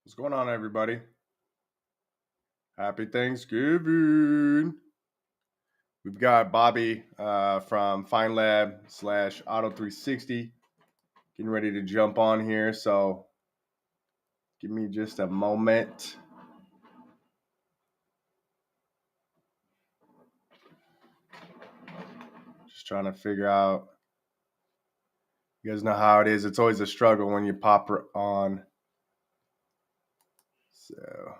What's going on, everybody? Happy Thanksgiving. We've got Bobby from Fine Lab / Auto 360 getting ready to jump on here. So give me just a moment. Just trying to figure out. You guys know how it is. It's always a struggle when you pop on. So.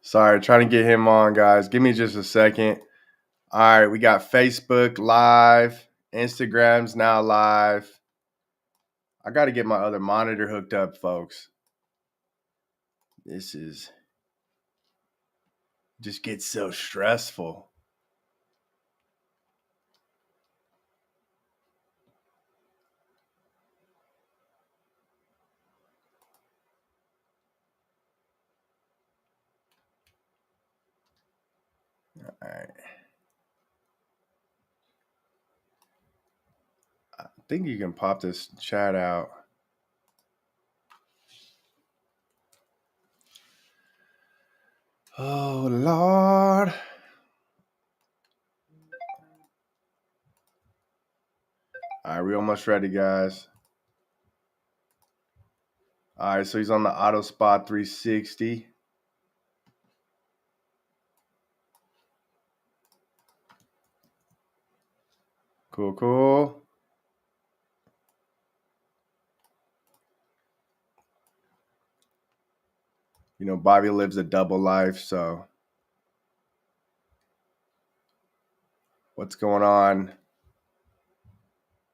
Sorry, trying to get him on, guys. Give me just a second. All right, we got Facebook live, Instagram's now live. I got to get my other monitor hooked up, folks. This is just gets so stressful. All right. I think you can pop this chat out. Oh, Lord. All right, we almost ready, guys. All right, so he's on the Auto Spot 360. Cool, cool. You know, Bobby lives a double life, so what's going on?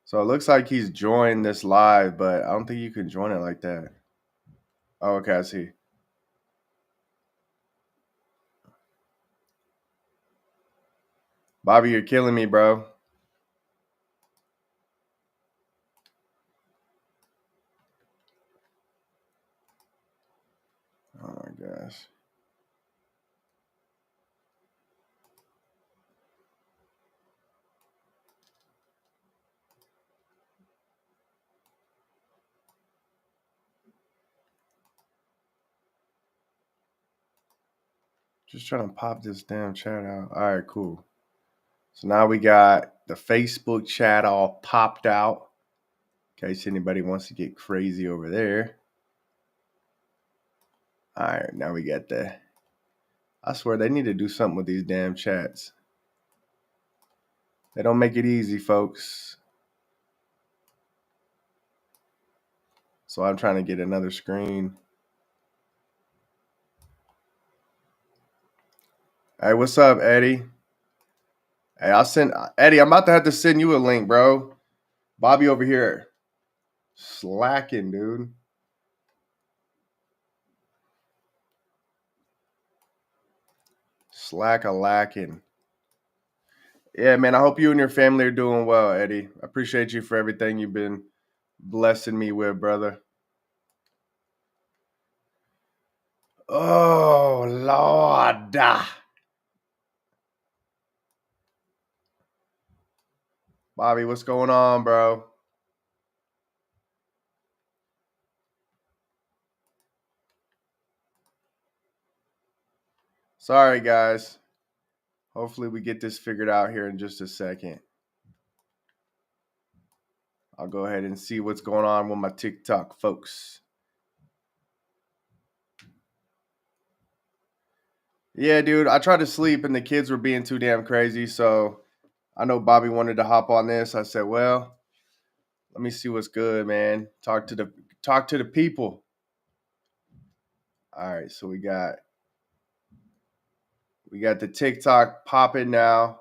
So it looks like he's joined this live, but I don't think you can join it like that. Oh, okay, I see. Bobby, you're killing me, bro. Oh my gosh. Just trying to pop this damn chat out. All right, cool. So now we got the Facebook chat all popped out in case anybody wants to get crazy over there. All right, now we got the. I swear they need to do something with these damn chats. They don't make it easy, folks. So I'm trying to get another screen. Hey, what's up, Eddie? Hey, I'll send Eddie. I'm about to have to send you a link, bro. Bobby over here, slacking, dude. Slack a lacking. Yeah, man. I hope you and your family are doing well, Eddie. I appreciate you for everything you've been blessing me with, brother. Oh, Lord. Bobby, what's going on, bro? Sorry, guys. Hopefully, we get this figured out here in just a second. I'll go ahead and see what's going on with my TikTok folks. Yeah, dude, I tried to sleep and the kids were being too damn crazy. So I know Bobby wanted to hop on this. I said, well, let me see what's good, man. Talk to the people. All right, so we got the TikTok popping now.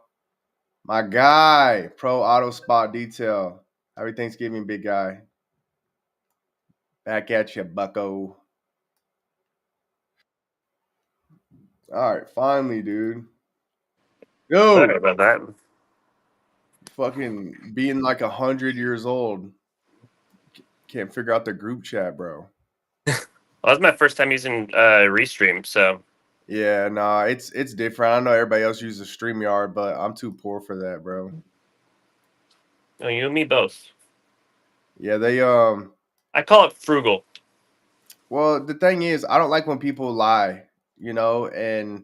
My guy, Pro Auto Spot Detail. Happy Thanksgiving, big guy. Back at you, bucko. All right, finally, dude. Sorry Yo, about that. fucking being like 100 years old. Can't figure out the group chat, bro. Well, that's my first time using Restream, so Yeah, nah, it's different. I know everybody else uses StreamYard, but I'm too poor for that, bro. you and me both. Yeah, they I call it frugal. well, the thing is, I don't like when people lie, and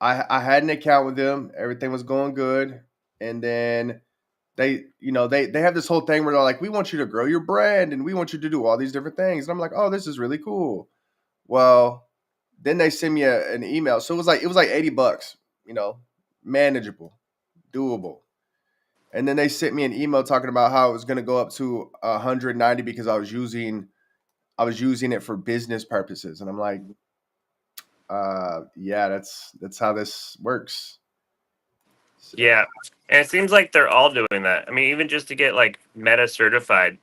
I had an account with them, everything was going good, and then they have this whole thing where they're like, "We want you to grow your brand and we want you to do all these different things." And I'm like, "Oh, this is really cool." Well, then they send me an email. So it was like $80, manageable, doable. And then they sent me an email talking about how it was going to go up to 190 because I was using it for business purposes. And I'm like, yeah, that's how this works. So, Yeah, and it seems like they're all doing that. I mean, even just to get like Meta certified,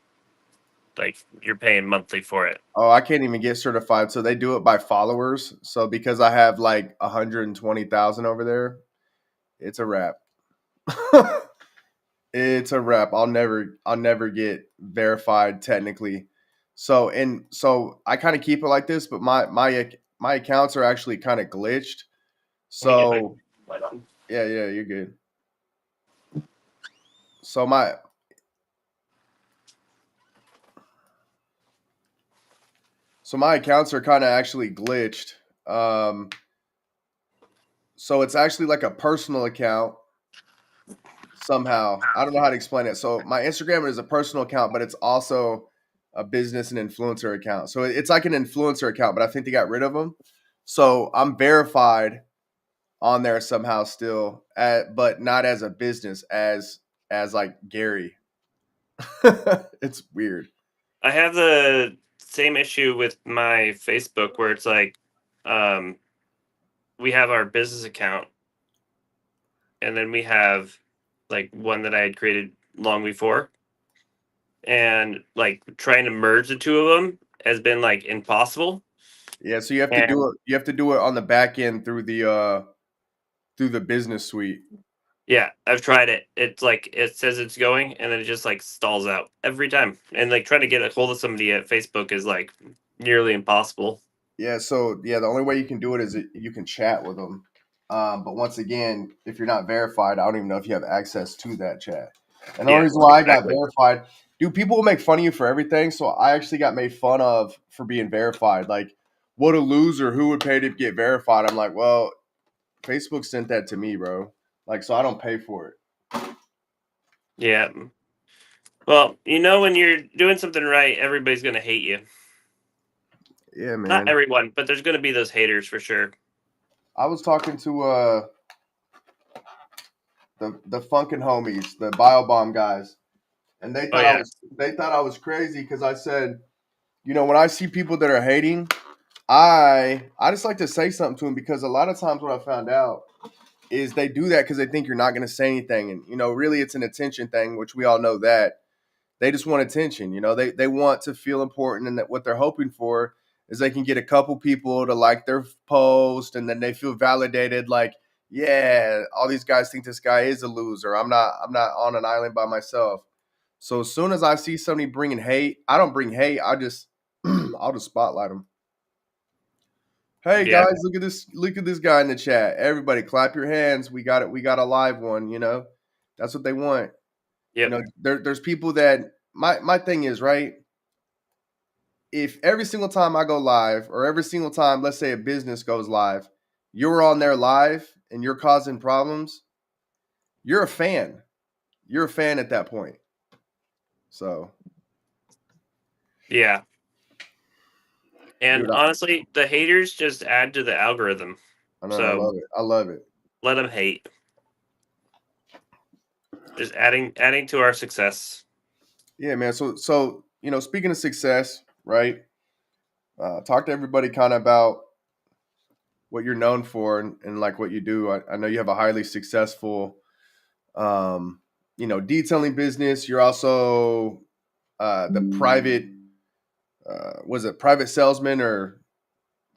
like you're paying monthly for it. oh, I can't even get certified. So they do it by followers. So because I have like 120,000 over there, it's a wrap. It's a wrap. I'll never get verified technically. So I kind of keep it like this, but my accounts are actually kind of glitched. Let me get my So light on. yeah, yeah, you're good. So my accounts are kind of actually glitched. Um, so it's actually like a personal account somehow. I don't know how to explain it. So my Instagram is a personal account, but it's also a business and influencer account. So it's like an influencer account, but I think they got rid of them. So I'm verified on there somehow still, but not as a business, as like Gary. It's weird. I have the same issue with my Facebook where it's like, um, we have our business account, and then we have like one that I had created long before, and like trying to merge the two of them has been like impossible. Yeah, so you have to do And it. You have to do it on the back end through the business suite. yeah, I've tried it. It's like it says it's going, and then it just like stalls out every time. And like trying to get a hold of somebody at Facebook is like nearly impossible. Yeah, so yeah, the only way you can do it is you can chat with them. But once again, if you're not verified, I don't even know if you have access to that chat. And the only Yeah, reason why I got exactly. verified, dude, people will make fun of you for everything. So I actually got made fun of for being verified. Like, what a loser! Who would pay to get verified? I'm like, well, Facebook sent that to me, bro. Like, so I don't pay for it. Yeah. Well, you know, when you're doing something right, everybody's gonna hate you. Yeah, Not man. everyone, but there's gonna be those haters for sure. I was talking to the Funkin' homies, the Biobomb guys, and they Oh thought I yeah, was they thought I was crazy because I said, when I see people that are hating, I just like to say something to them because a lot of times what I found out is they do that because they think you're not going to say anything, and really it's an attention thing, which we all know that they just want attention. They want to feel important, and that what they're hoping for is they can get a couple people to like their post, and then they feel validated. Like, yeah, all these guys think this guy is a loser. I'm not on an island by myself. So as soon as I see somebody bringing hate, I don't bring hate. I just I'll just spotlight them. Hey yeah, guys, look at this! Look at this guy in the chat. Everybody, clap your hands. We got it. We got a live one. That's what they want. yep, There's people that my thing is right. If every single time I go live, or every single time, let's say a business goes live, you're on there live and you're causing problems, you're a fan. You're a fan at that point. So, yeah. And dude, honestly, the haters just add to the algorithm. I know I So love it. I love it. let them hate. Just adding to our success. Yeah, man. So speaking of success, right? Talk to everybody kind of about what you're known for, and like what you do. I know you have a highly successful, detailing business. You're also the private, was it private salesman or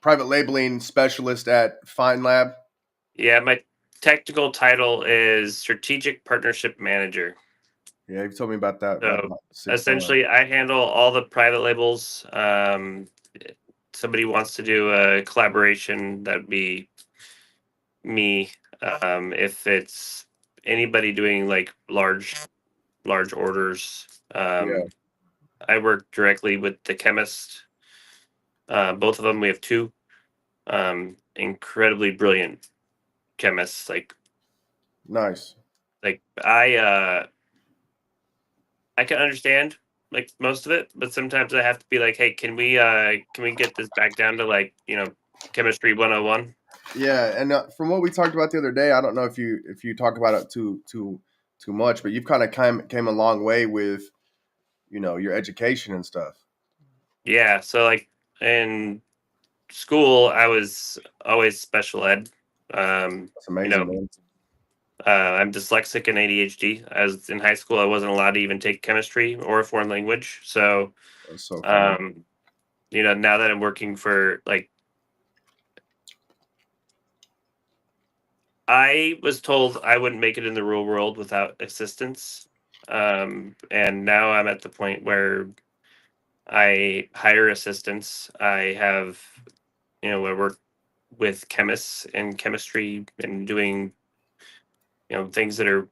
private labeling specialist at Fine Lab. Yeah, my technical title is strategic partnership manager. Yeah, you've told me about that So about 6 months. essentially, I handle all the private labels. Somebody wants to do a collaboration, that'd be me. If it's anybody doing like large orders, Yeah, I work directly with the chemist. Both of them, we have two incredibly brilliant chemists. nice. Like I can understand like most of it, but sometimes I have to be like, hey, can we get this back down to like, chemistry 101? Yeah, and from what we talked about the other day, I don't know if you talk about it too much, but you've kind of came a long way with your education and stuff. Yeah, so like in school I was always special ed. Um, That's you amazing, know, man. I'm dyslexic and ADHD. As in high school I wasn't allowed to even take chemistry or a foreign language. So That's so funny. um, now that I'm working for like I was told I wouldn't make it in the real world without assistance. And now I'm at the point where I hire assistants. I work with chemists in chemistry and doing, things that are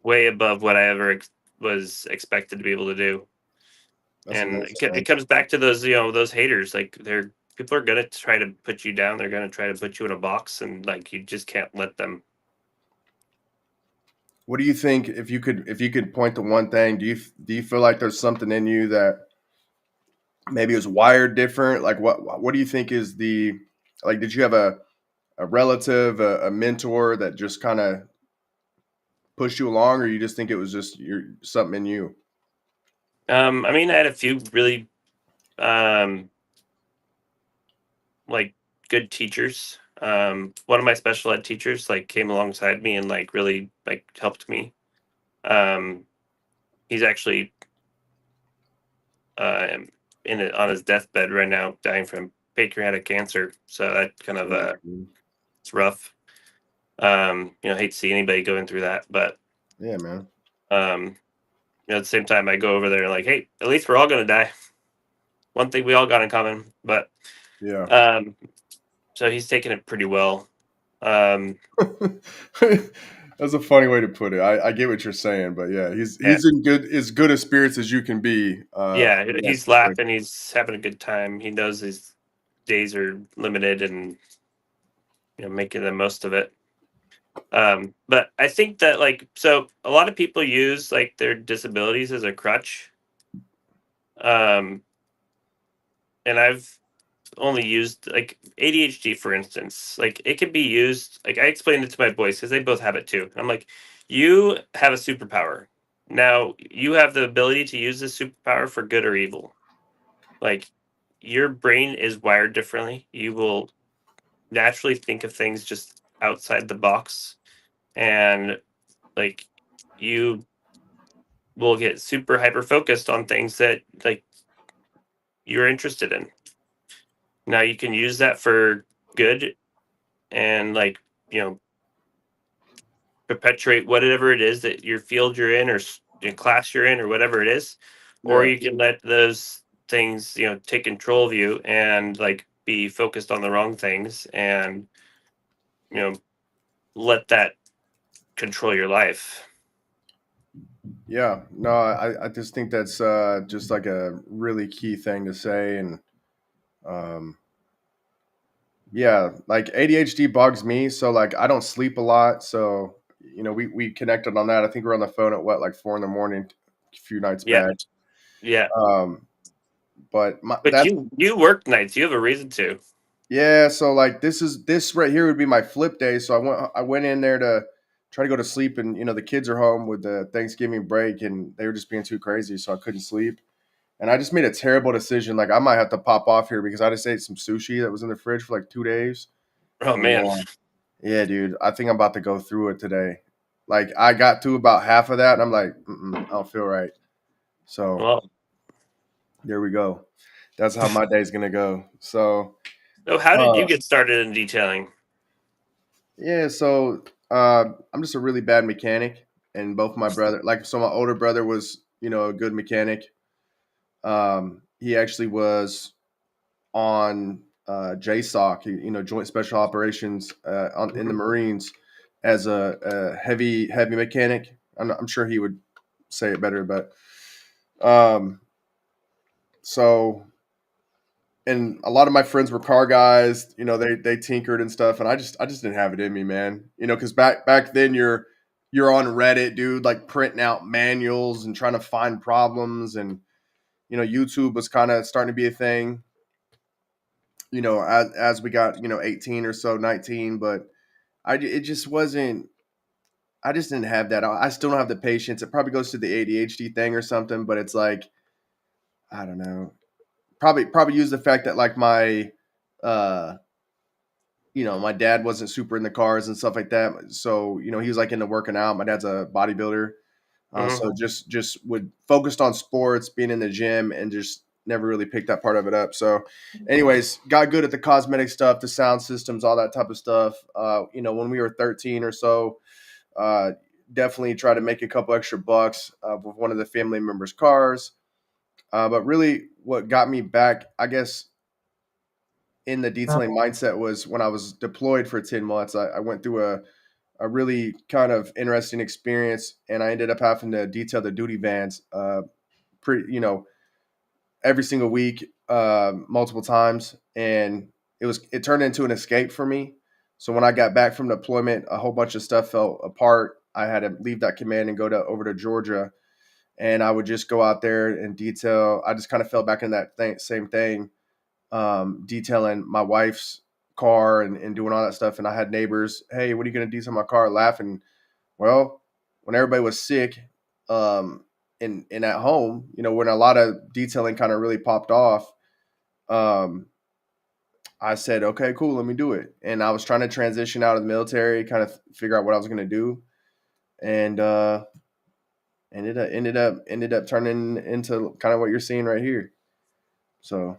way above what I ever was expected to be able to do. That's And amazing, it man. comes back to those haters. Like people are going to try to put you down. They're going to try to put you in a box, and like you just can't let them. What do you think if you could point to one thing? Do you feel like there's something in you that maybe is wired different? Like what do you think is the like? Did you have a relative, a mentor that just kind of pushed you along, or you just think it was just something in you? I mean, I had a few really um like good teachers. One of my special ed teachers like came alongside me and like really like helped me. Um, he's actually uh on his deathbed right now, dying from pancreatic cancer. So that kind of it's rough. Hate to see anybody going through that, but Yeah, man. um, at the same time, I go over there like, hey, at least we're all gonna die. One thing we all got in common, but Yeah. um, so he's taking it pretty well. Um, That's a funny way to put it. I get what you're saying, but yeah, he's yeah, he's in as good a spirits as you can be. yeah, In that he's situation. laughing. He's having a good time. He knows his days are limited, and making the most of it. But I think that so a lot of people use like their disabilities as a crutch. Um, and I've only used like ADHD, for instance. Like it can be used. Like I explained it to my boys because they both have it too. I'm like, you have a superpower. Now you have the ability to use this superpower for good or evil. Like your brain is wired differently. You will naturally think of things just outside the box, and like you will get super hyper focused on things that like you're interested in. Now you can use that for good and like you know perpetuate whatever it is that your field you're in or your class you're in or whatever it is, or Yeah, you can let those things take control of you and like be focused on the wrong things and you know let that control your life. yeah. No, I just think that's just like a really key thing to say, and um, yeah, like ADHD bugs me, so like I don't sleep a lot, so we connected on that. I think we are on the phone at what like 4 in the morning, a few nights Yeah, back. yeah. Um, but But that's you work nights. You have a reason to. yeah. So like this right here would be my flip day. So I went in there to try to go to sleep, and the kids are home with the Thanksgiving break, and they were just being too crazy, so I couldn't sleep. And I just made a terrible decision. Like I might have to pop off here because I just ate some sushi that was in the fridge for like 2 days. Oh And man. yeah, dude, I think I'm about to go through it today. Like I got through about half of that, and I'm like, I don't feel right. So Well, there we go. That's how my day's gonna go. So So, how did you Uh, get started in detailing? yeah, so I'm just a really bad mechanic, and both my brother, like, so my older brother was, a good mechanic. He actually was on JSOC, Joint Special Operations, in the Mhm. Marines as a heavy mechanic. I'm sure he would say it better, but um, so and a lot of my friends were car guys. They tinkered and stuff, and I just didn't have it in me, man. Because back then you're on Reddit, dude, like printing out manuals and trying to find problems, and YouTube was kind of starting to be a thing. As we got 18 or so, 19, but it just wasn't. I just didn't have that. I still don't have the patience. It probably goes to the ADHD thing or something, but it's like I don't know. Probably use the fact that like uh my dad wasn't super into cars and stuff like that. So, he was like into working out. My dad's a bodybuilder. Mhm. So just would focused on sports, being in the gym, and just never really picked that part of it up. So, anyways, got good at the cosmetic stuff, the sound systems, all that type of stuff. When we were 13 or so, uh, definitely tried to make a couple extra bucks with one of the family members' cars. But really, what got me back, I guess, in the detailing mindset was when I was deployed for 10 months. I went through a really kind of interesting experience, and I ended up having to detail the duty vans pretty, every single week, multiple times. And it turned into an escape for me. So when I got back from deployment, a whole bunch of stuff fell apart. I had to leave that command and go over to Georgia, and I would just go out there and detail. I just kind of fell back in that same thing, detailing my wife's car and doing all that stuff. And I had neighbors, hey, what are you going to detail my car? Laughing. Well, when everybody was sick, and at home, when a lot of detailing kind of really popped off, um, I said, okay, cool, let me do it. And I was trying to transition out of the military, kind of figure out what I was going to do, and ended up turning into kind of what you're seeing right here. So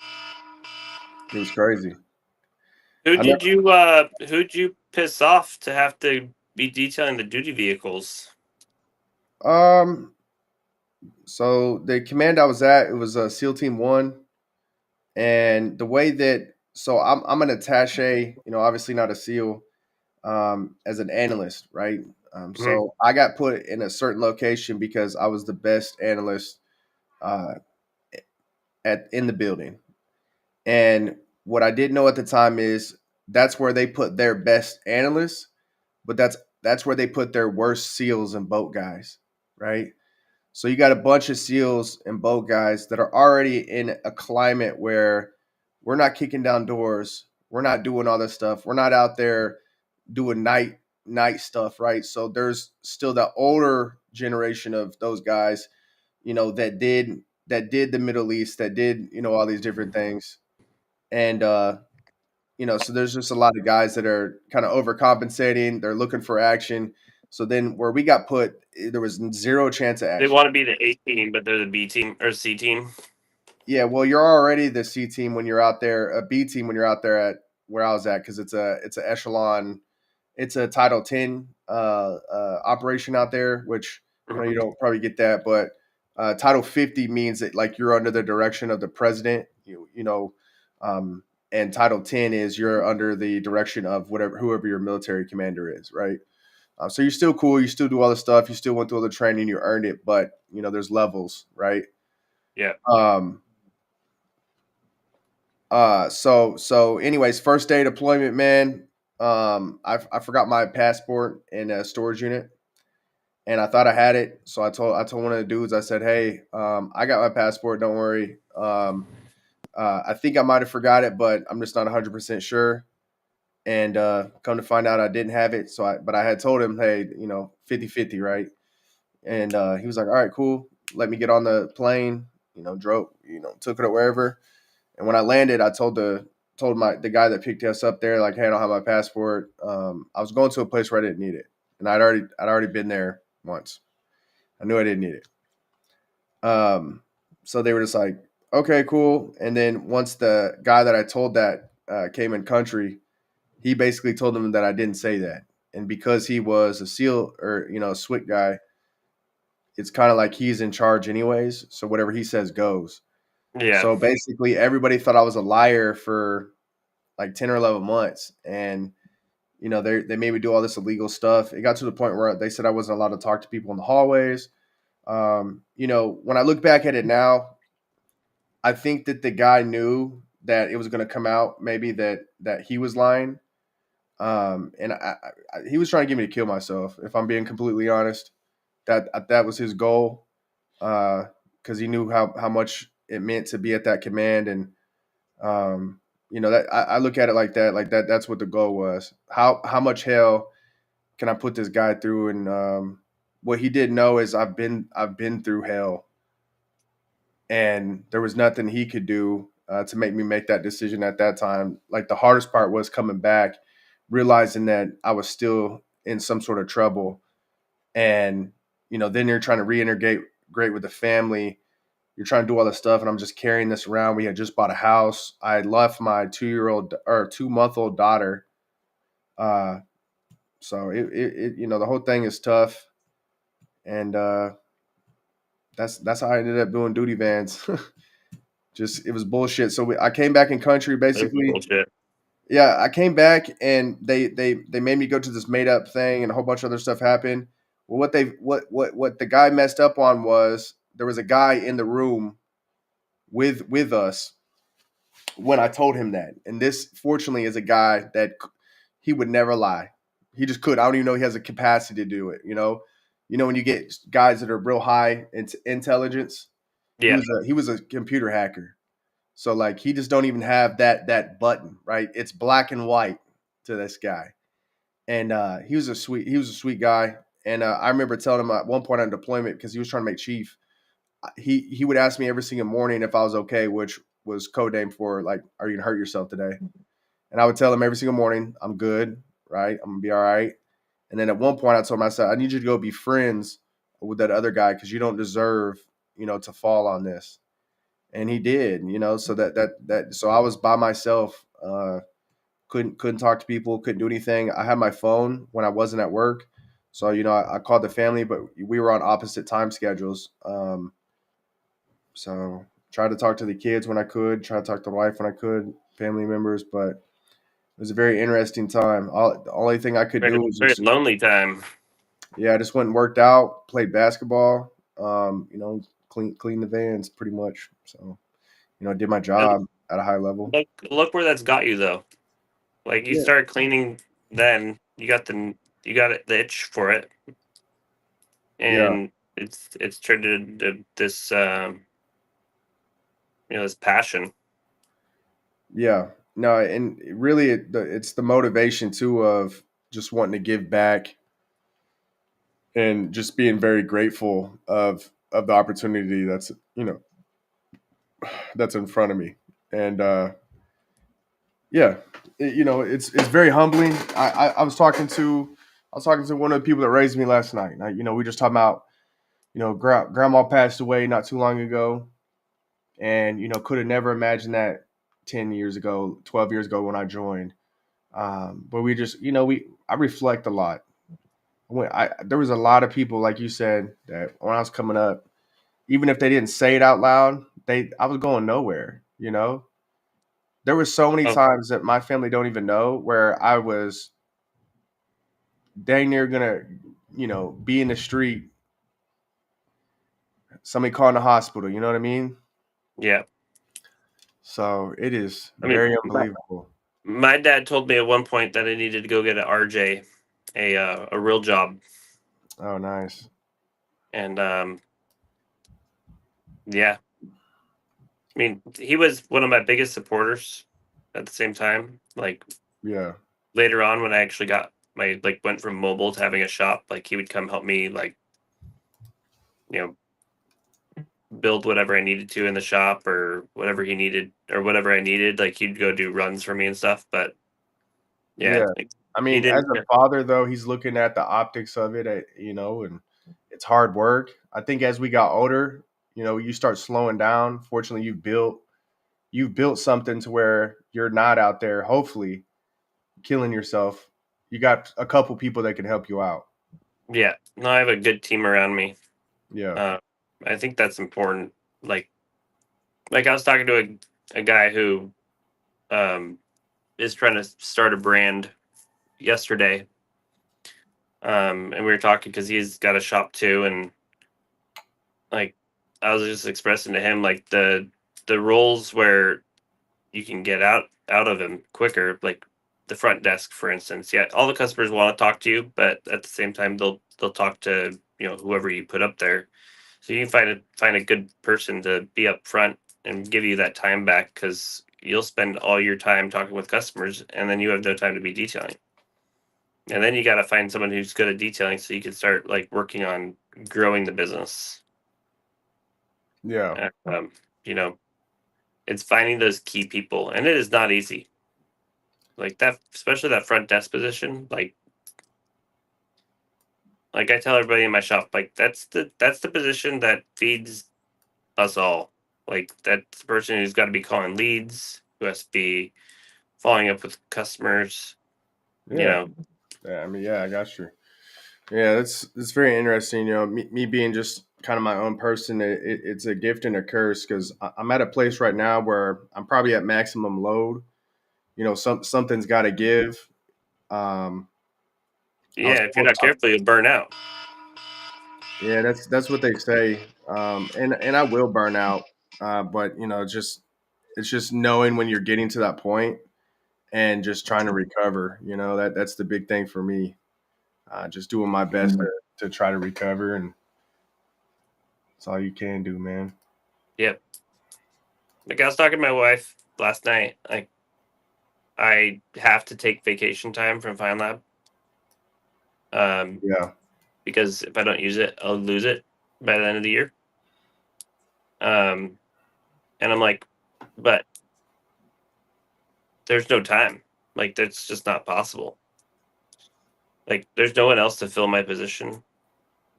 it was crazy. I Who'd you piss off to have to be detailing the duty vehicles? never. So the command I was at, it was a SEAL Team One, and the way that I'm an attaché, obviously not a SEAL, as an analyst, right? Mhm. So I got put in a certain location because I was the best analyst uh, at in the building. And what I didn't know at the time is that's where they put their best analysts, but that's where they put their worst SEALs and boat guys, right? So you got a bunch of SEALs and boat guys that are already in a climate where we're not kicking down doors, we're not doing all this stuff, we're not out there doing night stuff, right? So there's still the older generation of those guys, that did the Middle East, that did all these different things, and so there's just a lot of guys that are kind of overcompensating. They're looking for action. So then where we got put, there was zero chance of They action. want to be the A team, but they're the B team or C team. Yeah, well, you're already the C team when you're out there, a B team when you're out there at where I was at, because it's a echelon, it's a Title 10 operation out there, which you Mhm. don't probably get that, but Title 50 means that like you're under the direction of the president, um, and Title 10 is you're under the direction of whoever your military commander is, right? So you're still cool, you still do all the stuff, you still went through all the training, you earned it, but there's levels, right? Yeah. Um, so anyways, first day deployment, man. I forgot my passport in a storage unit, and I thought I had it. So I told one of the dudes, I said, "Hey, I got my passport. Don't worry. I think I might have forgot it, but I'm just not 100% sure." And come to find out, I didn't have it. But I had told him, "Hey, 50-50, right?" And he was like, "All right, cool. Let me get on the plane. Drove. Took it wherever." And when I landed, I told the guy that picked us up there, like, hey, I don't have my passport. I was going to a place where I didn't need it, and I'd already been there once. I knew I didn't need it. So they were just like, okay, cool. And then once the guy that I told that came in country, he basically told them that I didn't say that, and because he was a SEAL or a SWIC guy, it's kind of like he's in charge anyways. So whatever he says goes. Yeah. So basically, everybody thought I was a liar for like 10 or 11 months, and they made me do all this illegal stuff. It got to the point where they said I wasn't allowed to talk to people in the hallways. When I look back at it now, I think that the guy knew that it was going to come out, maybe that he was lying, and he was trying to get me to kill myself. If I'm being completely honest, that was his goal, because he knew how much it meant to be at that command, and that I look at it like that, that's what the goal was. How much hell can I put this guy through? And what he didn't know is I've been through hell, and there was nothing he could do to make me make that decision at that time. Like the hardest part was coming back, realizing that I was still in some sort of trouble, and then you're trying to reintegrate great with the family. You're trying to do all this stuff, and I'm just carrying this around. We had just bought a house. I had left my 2-year-old or 2-month old daughter. Uh, so the whole thing is tough, and that's how I ended up doing duty vans. Just it was bullshit. So I came back in country That's basically. bullshit. Yeah, I came back and they made me go to this made up thing, and a whole bunch of other stuff happened. Well, what the guy messed up on was there was a guy in the room with us when I told him that. And this, fortunately, is a guy that he would never lie. He just could. I don't even know he has a capacity to do it. When you get guys that are real high in intelligence, he Yeah. was a computer hacker. So like he just don't even have that button, right? It's black and white to this guy. And he was a sweet guy. And I remember telling him at one point on deployment, because he was trying to make chief, he would ask me every single morning if I was okay, which was code name for like, are you gonna hurt yourself today? And I would tell him every single morning, I'm good, right? I'm gonna be all right. And then at one point I told him, I said, I need you to go be friends with that other guy because you don't deserve, to fall on this. And he did, so so I was by myself, couldn't talk to people, couldn't do anything. I had my phone when I wasn't at work. So, I called the family, but we were on opposite time schedules. So tried to talk to the kids when I could, try to talk to the wife when I could, family members, but it was a very interesting time. The only thing I could Very, do was very just, lonely time. yeah, I just went and worked out, played basketball, clean the vans pretty much. So, did my And job at a high level. look where that's got you though. Like you Yeah. start cleaning, then you got the itch for it, Yeah. and it's turned into this this passion. Yeah. No, and really it's the motivation too of just wanting to give back and just being very grateful of the opportunity that's in front of me. And yeah, it's very humbling. I was talking to one of the people that raised me last night. We just talking about, grandma passed away not too long ago, and could have never imagined that 10 years ago, 12 years ago when I joined. But we just, I reflect a lot. There was a lot of people, like you said, that when I was coming up, even if they didn't say it out loud, I was going nowhere. There were so many Oh times that my family don't even know where I was dang near gonna, be in the street, somebody calling the hospital. You know what I mean? yeah. So it is I mean, very unbelievable. my dad told me at one point that I needed to go get an RJ, a real job, Oh, nice. and yeah. I mean, he was one of my biggest supporters. At the same time, like Yeah, later on when I actually got my went from mobile to having a shop, like he would come help me you know build whatever I needed to in the shop or whatever he needed or whatever I needed. Like he'd go do runs for me and stuff. But yeah, yeah. like, I he mean, as didn't. a father, though, he's looking at the optics of it, and it's hard work. I think as we got older, you start slowing down. Fortunately, you've built, you've built something to where you're not out there, hopefully, killing yourself. You got a couple people that can help you out. Yeah, no, I have a good team around me. Yeah. Uh, I think that's important. Like, I was talking to a guy who um, is trying to start a brand yesterday, and we were talking because he's got a shop too, and like I was just expressing to him like the roles where you can get out of him quicker, like the front desk, for instance. Yeah, all the customers want to talk to you, but at the same time, they'll talk to whoever you put up there. So you can find a good person to be up front and give you that time back because you'll spend all your time talking with customers, and then you have no time to be detailing. And then you got to find someone who's good at detailing so you can start like working on growing the business. Yeah. And, you know, it's finding those key people, and it is not easy. Like that, especially that front desk position. Like I tell everybody in my shop, like that's the position that feeds us all. Like that's the person who's got to be calling leads, who has to be following up with customers. You Yeah. know, Yeah. I mean, yeah, I got you. Yeah, that's very interesting. Me being just kind of my own person, it's a gift and a curse because I'm at a place right now where I'm probably at maximum load. Something's got to give. Um, I was yeah. If you're told, not careful, you'll burn out. yeah, that's what they say, and I will burn out. But just it's just knowing when you're getting to that point and just trying to recover. That's the big thing for me. Just doing my best to try to recover, and that's all you can do, man. Yep. Like I was talking to my wife last night. Like I have to take vacation time from Fine Lab. Um, Yeah. because if I don't use it, I'll lose it by the end of the year. Um, and I'm like, but there's no time. Like that's just not possible. Like there's no one else to fill my position.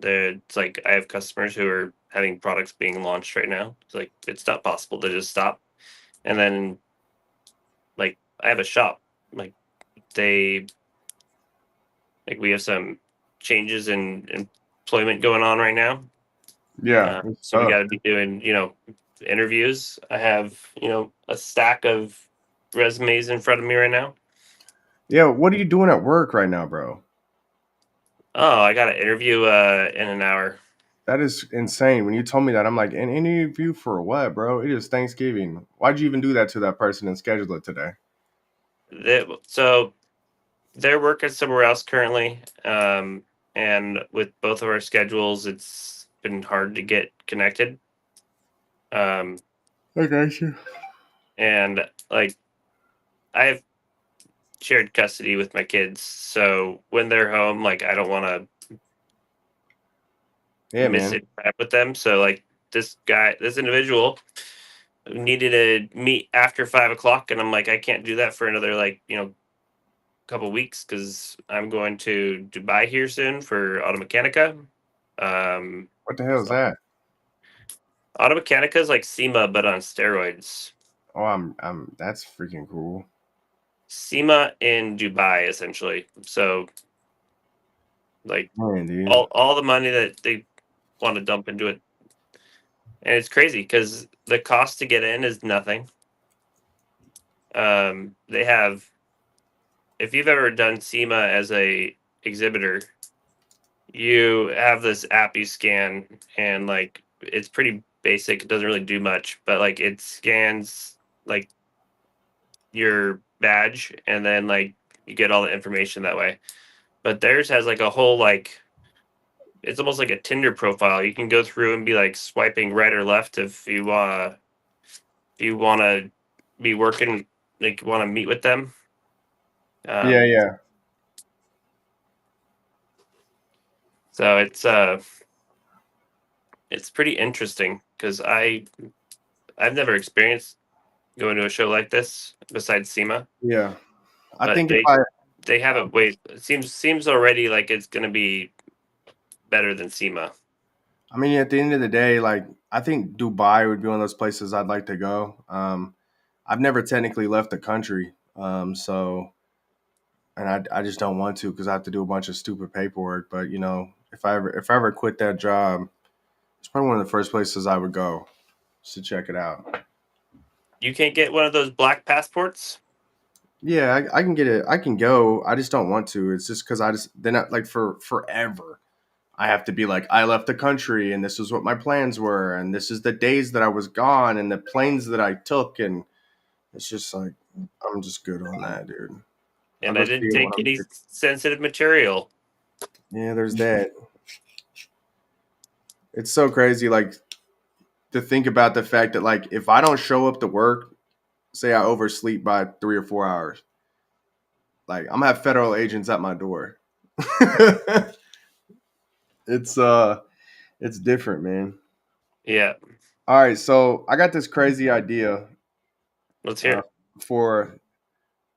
It's like I have customers who are having products being launched right now. It's like it's not possible to just stop. And then like I have a shop. Like they we have some changes in employment going on right now. Yeah, it's So we tough. got to be doing interviews. I have a stack of resumes in front of me right now. Yeah, what are you doing at work right now, bro? Oh, I got an interview in an hour. That is insane. When you told me that, I'm like, an interview for what, bro? It is Thanksgiving. Why'd you even do that to that person and schedule it today? So they're working somewhere else currently, and with both of our schedules, it's been hard to get connected. Um, I got you. and like I have shared custody with my kids, so when they're home, like I don't want to Yeah, miss man. it with them. So like this individual needed to meet after 5 o'clock, and I'm like, I can't do that for another couple weeks because I'm going to Dubai here soon for Auto Mechanica. Um, What the hell is that? Auto Mechanica is like SEMA but on steroids. Oh, that's freaking cool. SEMA in Dubai essentially. So like Man, dude. all the money that they want to dump into it, and it's crazy because the cost to get in is nothing. They have if you've ever done SEMA as a exhibitor, you have this app you scan and like it's pretty basic. It doesn't really do much, but like it scans like your badge and then like you get all the information that way. But theirs has like a whole it's almost like a Tinder profile. You can go through and be like swiping right or left if you want to be working like want to meet with them. Yeah, Um, yeah, so it's pretty interesting because I've never experienced going to a show like this besides SEMA, yeah. I but think if I, they have it. Wait, it seems already like it's going to be better than SEMA. I mean, at the end of the day, like, I think Dubai would be one of those places I'd like to go. I've never technically left the country. So and I just don't want to because I have to do a bunch of stupid paperwork. But you know, if I ever quit that job, it's probably one of the first places I would go just to check it out. You can't get one of those black passports. Yeah, I can get it. I can go. I just don't want to. It's just because I just then like for forever. I have to be like I left the country and this is what my plans were and this is the days that I was gone and the planes that I took and it's just like I'm just good on that, dude. I'll And go I see didn't it when take I'm any there. sensitive material. Yeah, there's that. It's so crazy, like to think about the fact that like if I don't show up to work, say I oversleep by 3 or 4 hours, like I'm gonna have federal agents at my door. it's uh it's different, man. Yeah, All right, so I got this crazy idea let's hear uh, it. for.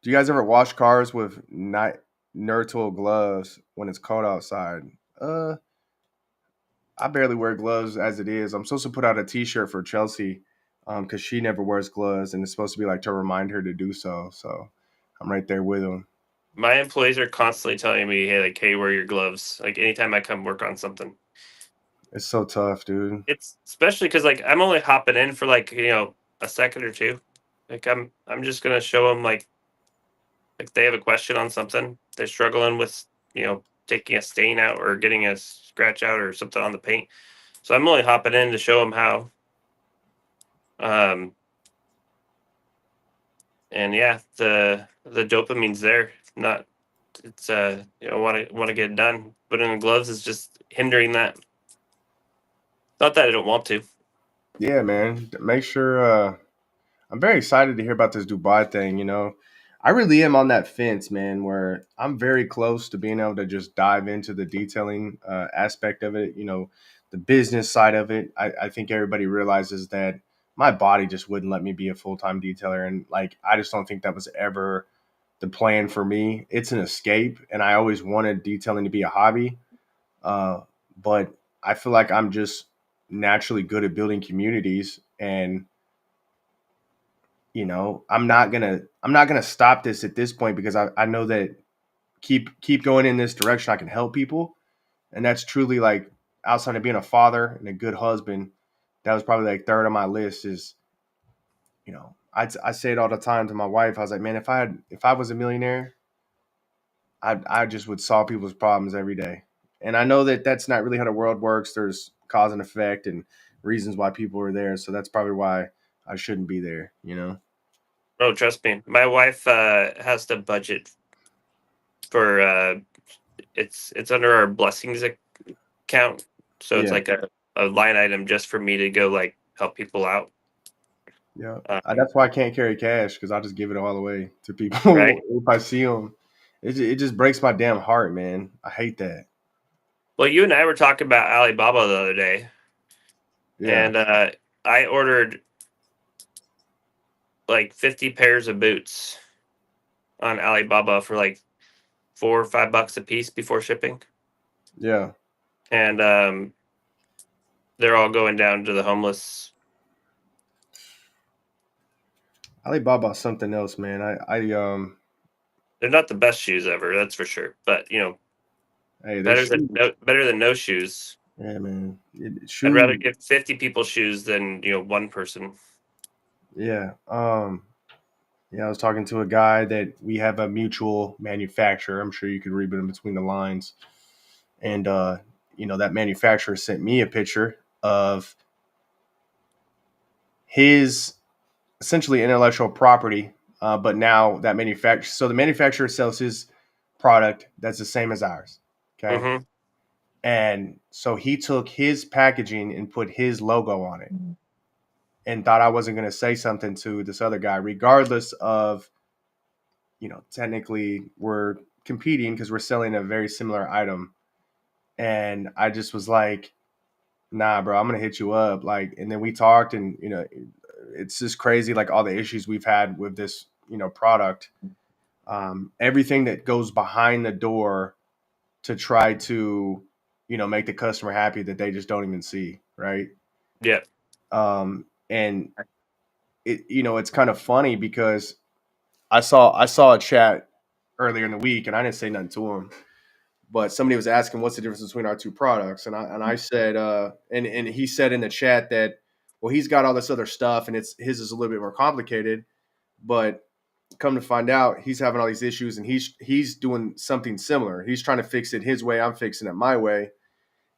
Do you guys ever wash cars with night Nurtul gloves when it's cold outside? Uh, I barely wear gloves as it is. I'm supposed to put out a T-shirt for Chelsea, because she never wears gloves, and it's supposed to be like to remind her to do so. So I'm right there with them. My employees are constantly telling me, "Hey, like, hey, wear your gloves." Like anytime I come work on something, It's so tough, dude. it's especially because like I'm only hopping in for like a second or two. Like I'm just gonna show them like they have a question on something they're struggling with, taking a stain out or getting a scratch out or something on the paint. So I'm only hopping in to show them how. Um, and yeah, the dopamine's there. Not it's want to get it done. But in the gloves is just hindering that. Not that I don't want to. Yeah, man. Make sure. I'm very excited to hear about this Dubai thing. You know, I really am on that fence, man, where I'm very close to being able to just dive into the detailing aspect of it. You know, the business side of it. I think everybody realizes that my body just wouldn't let me be a full time detailer, and like I just don't think that was ever the plan for me. It's an escape, and I always wanted detailing to be a hobby, uh, but I feel like I'm just naturally good at building communities and I'm not gonna stop this at this point because I know that keep going in this direction I can help people, and that's truly like outside of being a father and a good husband, that was probably like third on my list. Is I say it all the time to my wife. I was like, man, if I was a millionaire, I just would solve people's problems every day. And I know that that's not really how the world works. There's cause and effect and reasons why people are there. So that's probably why I shouldn't be there. You know? Oh, trust me. My wife has to budget for it's under our blessings account. So it's Yeah. like a line item just for me to go like help people out. Yeah, Um, that's why I can't carry cash because I just give it all away to right. people if I see them. It just breaks my damn heart, man. I hate that. Well, you and I were talking about Alibaba the other day, Yeah, and I ordered like 50 pairs of boots on Alibaba for like $4 or $5 a piece before shipping, yeah. and they're all going down to the homeless. Alibaba's something else, man. They're not the best shoes ever, that's for sure. But Hey, their shoes. better than no shoes. Yeah, man. I'd rather Shoes. give 50 people shoes than one person. Yeah. Yeah. I was talking to a guy that we have a mutual manufacturer. I'm sure you could read it between the lines. And that manufacturer sent me a picture of his essentially intellectual property, but now that manufacturer, so the manufacturer sells his product that's the same as ours. Okay. Hmm. And so he took his packaging and put his logo on it and thought I wasn't going to say something to this other guy, regardless of, technically we're competing because we're selling a very similar item. And I just was like, nah, bro, I'm going to hit you up. Like, and then we talked and, it's just crazy. Like all the issues we've had with this, product, everything that goes behind the door to try to make the customer happy that they just don't even see, right? Yeah. And it's kind of funny because I saw a chat earlier in the week, and I didn't say nothing to him, but somebody was asking what's the difference between our two products, and I said, and he said in the chat that, well, he's got all this other stuff, and it's his is a little bit more complicated, but come to find out, he's having all these issues, and he's doing something similar. He's trying to fix it his way. I'm fixing it my way,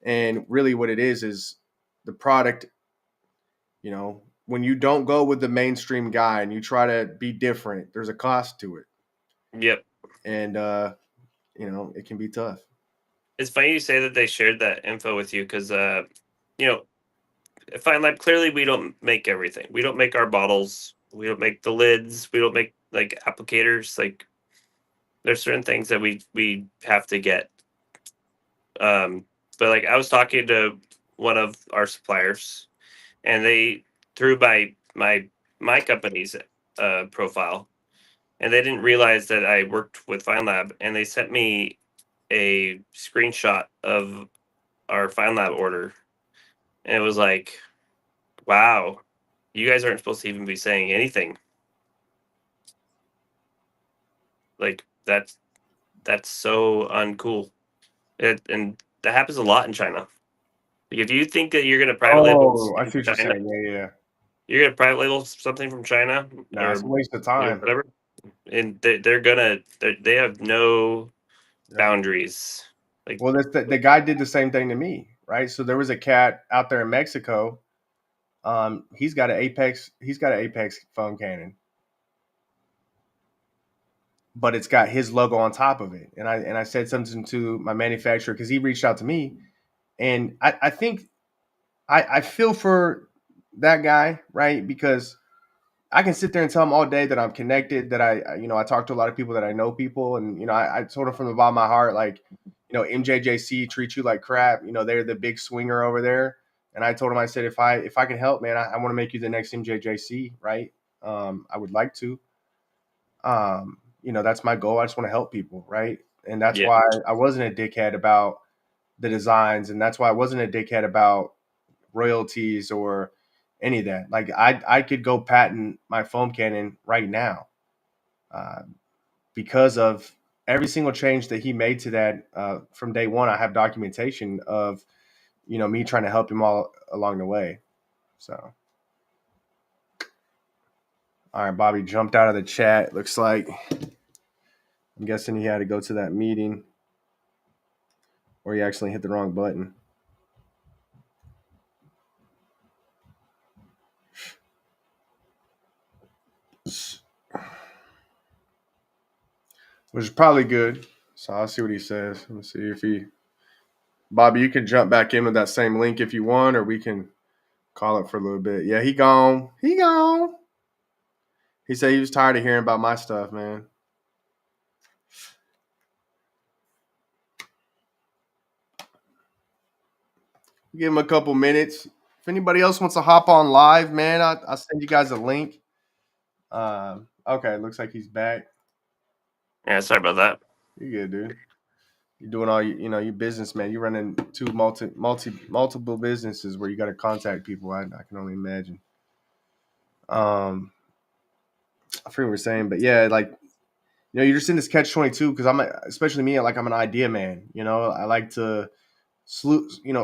and really, what it is the product. When you don't go with the mainstream guy and you try to be different, there's a cost to it, Yep. and it can be tough. It's funny you say that they shared that info with you because, you know, at Fine Lab, clearly we don't make everything. We don't make our bottles. We don't make the lids. We don't make like applicators. Like there's certain things that we have to get. But like I was talking to one of our suppliers, and they through my company's profile, and they didn't realize that I worked with Fine Lab, and they sent me a screenshot of our Fine Lab order, and it was like, wow, you guys aren't supposed to even be saying anything. Like that's so uncool. And that happens a lot in China. Like, if you think that you're gonna private label Oh, I in see what you're China, saying. Yeah, yeah. you're gonna private label something from China Nah, it's or a waste of time. whatever, and they have no Yeah. boundaries. Like Well, the guy did the same thing to me, right? So there was a cat out there in Mexico. He's got an Apex foam cannon, but it's got his logo on top of it. And I said something to my manufacturer because he reached out to me, and I think I feel for that guy, right? Because I can sit there and tell him all day that I'm connected, that I talk to a lot of people, that I know people, and I told him from the bottom of my heart, like, MJJC treats you like crap. They're the big swinger over there, and I told him, I said, if I can help, man, I want to make you the next MJJC, right? I would like to. That's my goal. I just want to help people, right? And that's yeah, why I wasn't a dickhead about the designs, and that's why I wasn't a dickhead about royalties or any of that. Like I could go patent my foam cannon right now, uh, because of every single change that he made to that from day one. I have documentation of me trying to help him all along the way. So, all right, Bobby jumped out of the chat. Looks like I'm guessing he had to go to that meeting, or he actually hit the wrong button. Which is probably good. So I'll see what he says. Let me see if he. Bobby, you can jump back in with that same link if you want, or we can call it for a little bit. Yeah, he gone. He gone. He said he was tired of hearing about my stuff, man. Give him a couple minutes. If anybody else wants to hop on live, man, I'll send you guys a link. Okay, looks like he's back. yeah. Sorry about that. You good, dude? You're doing all you businessman. You're running two multiple businesses where you got to contact people. I can only imagine. Um, I forget what we're saying, but yeah, like you're just in this catch-22 because especially me, like I'm an idea man. I like to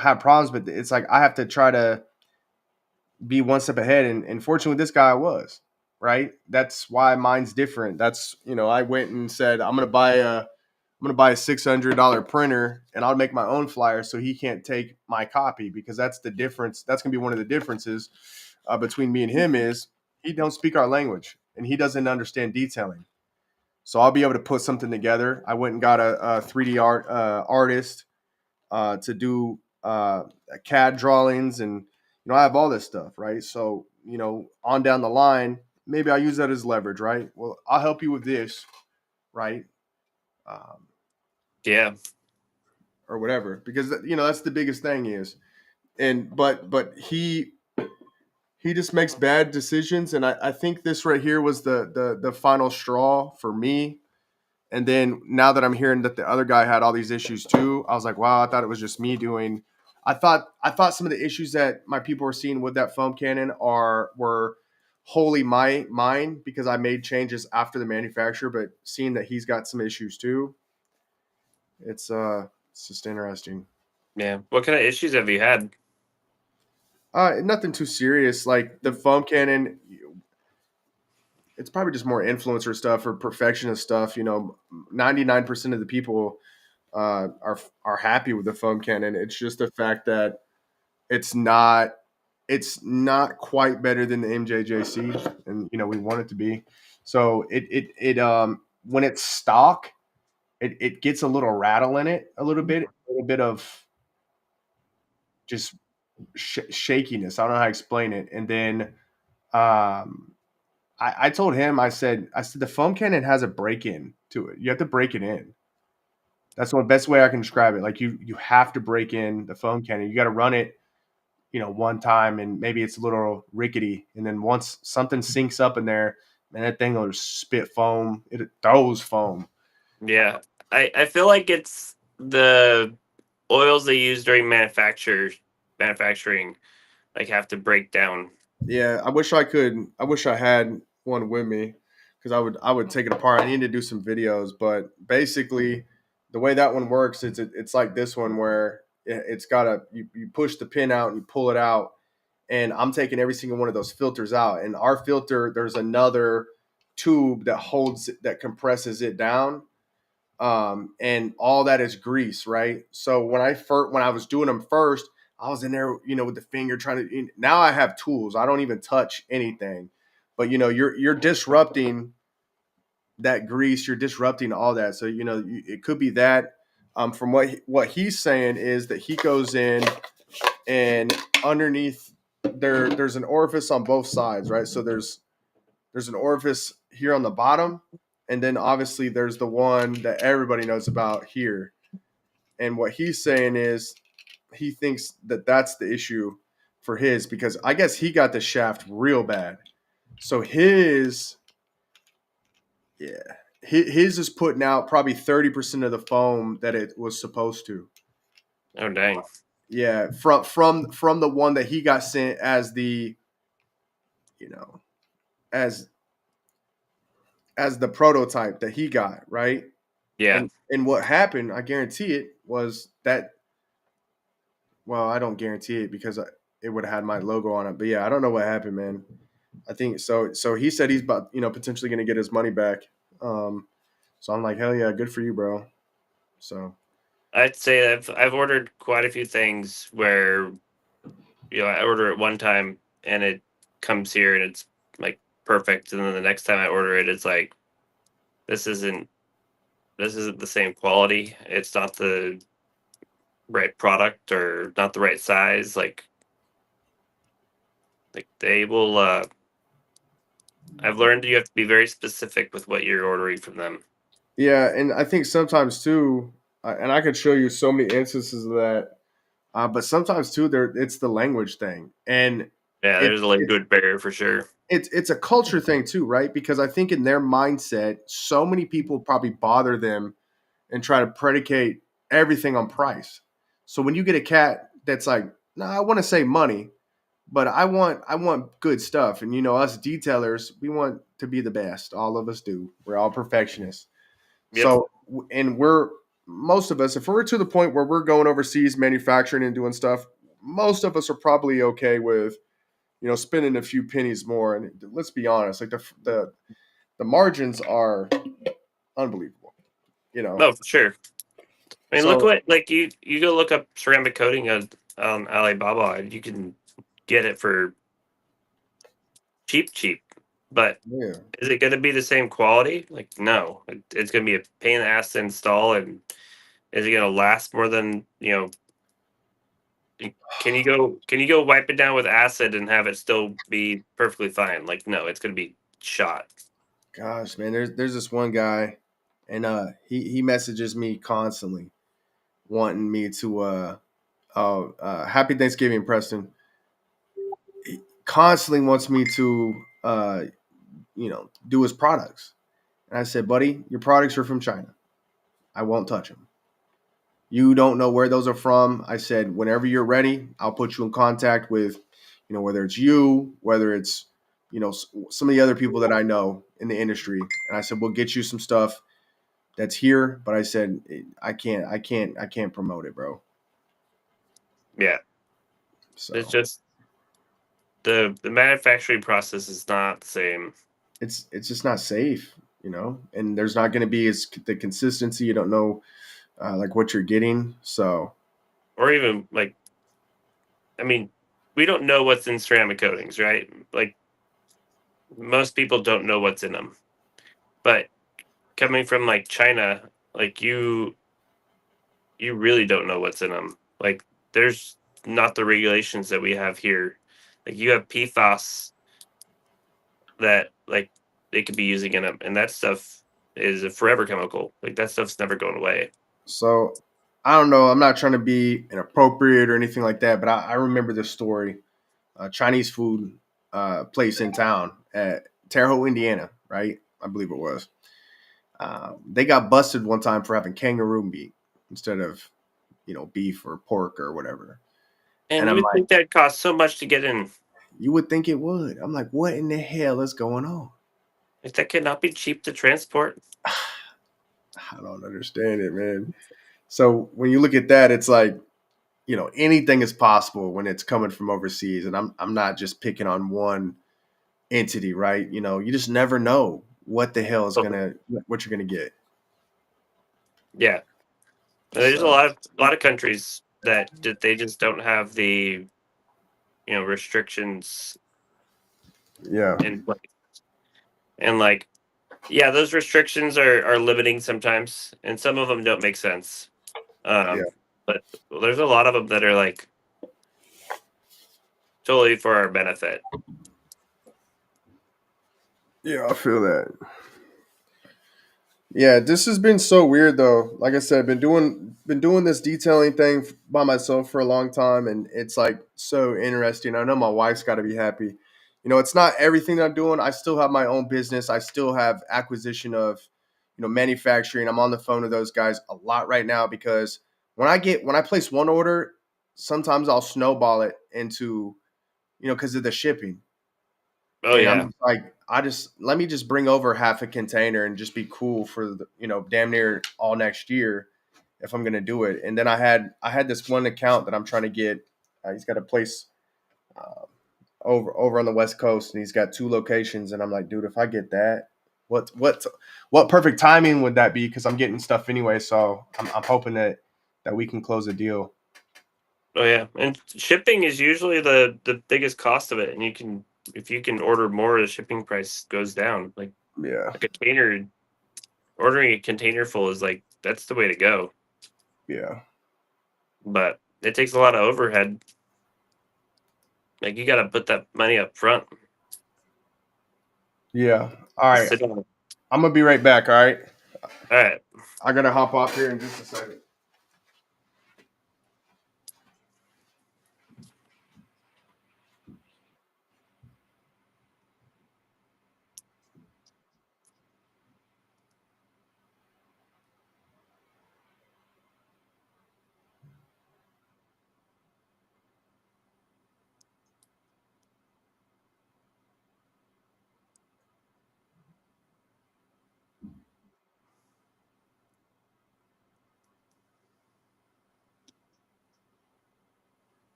have problems, but it's like I have to try to be one step ahead. And fortunately, this guy was right. That's why mine's different. That's I went and said I'm gonna buy a $600 printer and I'll make my own flyer so he can't take my copy, because that's the difference. That's gonna be one of the differences between me and him is he don't speak our language and he doesn't understand detailing. So I'll be able to put something together. I went and got a 3D artist to do CAD drawings, and I have all this stuff, right? So on down the line, maybe I'll use that as leverage, right? Well, I'll help you with this, right? Um, Yeah, or whatever, because that's the biggest thing is, and but he just makes bad decisions, and I think this right here was the final straw for me. And then now that I'm hearing that the other guy had all these issues too, I was like, wow, I thought it was just me doing. I thought some of the issues that my people were seeing with that foam cannon were wholly mine because I made changes after the manufacturer, but seeing that he's got some issues too, it's just interesting. Yeah. What kind of issues have you had? Nothing too serious. Like the foam cannon, it's probably just more influencer stuff or perfectionist stuff. 99% of the people are happy with the foam cannon. It's just the fact that it's not it's not quite better than the MJJC, and we want it to be. So it when it's stock, it gets a little rattle in it, a little bit of just shakiness. I don't know how to explain it. And then I told him, I said the foam cannon has a break in to it. You have to break it in. That's the best way I can describe it. Like you have to break in the foam cannon. You got to run it, one time, and maybe it's a little rickety, and then once something sinks up in there, man, that thing will just spit foam. It throws foam. Yeah. I feel like it's the oils they use during manufacturing like have to break down. Yeah, I wish I could. I wish I had one with me because I would take it apart. I need to do some videos, but basically, the way that one works, it's like this one where it's got you push the pin out and you pull it out, and I'm taking every single one of those filters out. And our filter, there's another tube that holds that compresses it down, and all that is grease, right? So when I was doing them first, I was in there, with the finger trying to. Now I have tools. I don't even touch anything, but you're disrupting that grease. You're disrupting all that. So it could be that. From what he's saying is that he goes in and underneath there's an orifice on both sides, right? So there's an orifice here on the bottom, and then obviously there's the one that everybody knows about here. And what he's saying is he thinks that that's the issue for his, because I guess he got the shaft real bad. So yeah, his is putting out probably 30% of the foam that it was supposed to. Oh dang. Yeah, from the one that he got sent as the you know as as the prototype that he got, right? Yeah. And what happened, I guarantee it, was that, well, I don't guarantee it because it would have had my logo on it. But yeah, I don't know what happened, man. I think so. So he said he's about, potentially going to get his money back. Um, so I'm like, hell yeah, good for you, bro. So I'd say I've ordered quite a few things where I order it one time and it comes here and it's like perfect, and then the next time I order it, it's like this isn't this isn't the same quality. It's not the right product or not the right size. Like they will. I've learned you have to be very specific with what you're ordering from them. yeah, and I think sometimes too, and I could show you so many instances of that. But sometimes too, it's the language thing, and Yeah, it, there's a it's language barrier for sure. it's a culture thing too, right? Because I think in their mindset, so many people probably bother them and try to predicate everything on price. So when you get a cat that's like, no, I want to save money, but I want good stuff. And us detailers, we want to be the best. All of us do. We're all perfectionists. Yep. So and we're most of us, if we're to the point where we're going overseas manufacturing and doing stuff, most of us are probably okay with spending a few pennies more. And let's be honest, like the margins are unbelievable. You know, No, for sure. I mean, look so what like you go look up ceramic coating on Alibaba, and you can get it for cheap. But yeah. is it going to be the same quality? Like, no. It's going to be a pain in the ass to install, and is it going to last more than Can you go wipe it down with acid and have it still be perfectly fine? Like, no, it's going to be shot. Gosh, man, there's this one guy, and he messages me constantly, wanting me to Happy Thanksgiving, Preston. He constantly wants me to do his products, and I said, buddy, your products are from China. I won't touch them. You don't know where those are from. I said, whenever you're ready, I'll put you in contact with, whether it's you, whether it's some of the other people that I know in the industry, and I said, we'll get you some stuff that's here, but I said, I can't promote it, bro. Yeah, it's So just the manufacturing process is not the same, it's just not safe, and there's not going to be as the consistency. You don't know like what you're getting. So or even like, I mean, we don't know what's in ceramic coatings, right? Like most people don't know what's in them, but coming from like China, like you really don't know what's in them. Like there's not the regulations that we have here. Like you have PFAS that like they could be using in them, and that stuff is a forever chemical. Like that stuff's never going away. so I don't know. I'm not trying to be inappropriate or anything like that, but I remember this story. A Chinese food place in town at Terre Haute, Indiana, right? I believe it was. They got busted one time for having kangaroo meat instead of beef or pork or whatever. And And you I'm would like, think that costs so much to get in. you would think it would. I'm like, what in the hell is going on? Like that could not be cheap to transport. I don't understand it, man. So when you look at that, it's like, anything is possible when it's coming from overseas. And I'm not just picking on one entity, right? You just never know what the hell is Oh, what you're gonna get. yeah, and there's a So lot of countries that they just don't have the restrictions yeah, in place. And like yeah, those restrictions are limiting sometimes, and some of them don't make sense. yeah, But there's a lot of them that are like totally for our benefit. yeah. I feel that. Yeah, this has been so weird though. Like I said, been doing this detailing thing by myself for a long time, and it's like so interesting. I know my wife's got to be happy. It's not everything that I'm doing. I still have my own business. I still have acquisition of, manufacturing. I'm on the phone with those guys a lot right now because when I place one order, sometimes I'll snowball it into, because of the shipping. Oh And I'm yeah, just like, let me just bring over half a container and just be cool for damn near all next year if I'm gonna do it. And then I had this one account that I'm trying to get. He's got a place uh, over on the West Coast, and he's got two locations. And I'm like, dude, if I get that, what perfect timing would that be? Because I'm getting stuff anyway. So I'm hoping that we can close a deal. oh yeah, and shipping is usually the biggest cost of it. And you can if you can order more, the shipping price goes down. Like Yeah, a container, ordering a container full is like that's the way to go. yeah, But it takes a lot of overhead. Like you got to put that money up front. yeah. All right, Sit down. I'm gonna be right back. All right, All right. I gotta hop off here in just a second.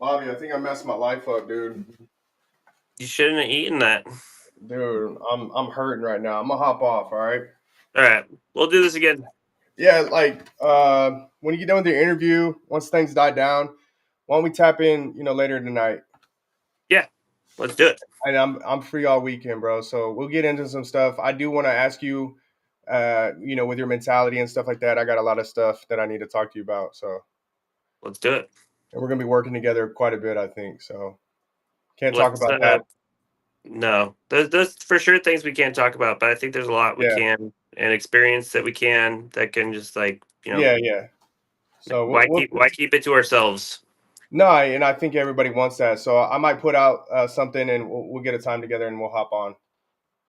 Bobby, I think I messed my life up, dude. You shouldn't have eaten that. Dude, I'm hurting right now. I'm gonna hop off. All right. All right, we'll do this again. Yeah, like when you get done with your interview, once things die down, why don't we tap in? Later tonight. Yeah, let's do it. And I'm free all weekend, bro. So we'll get into some stuff. I do want to ask you, with your mentality and stuff like that. I got a lot of stuff that I need to talk to you about. So, Let's do it. and we're gonna be working together quite a bit, I think. So can't talk Let's about that. no, there's for sure things we can't talk about, but I think there's a lot we Yeah, can and experience that we can that can just like yeah. So why keep it to ourselves? no, and I think everybody wants that. So I might put out something, and we'll get a time together, and we'll hop on.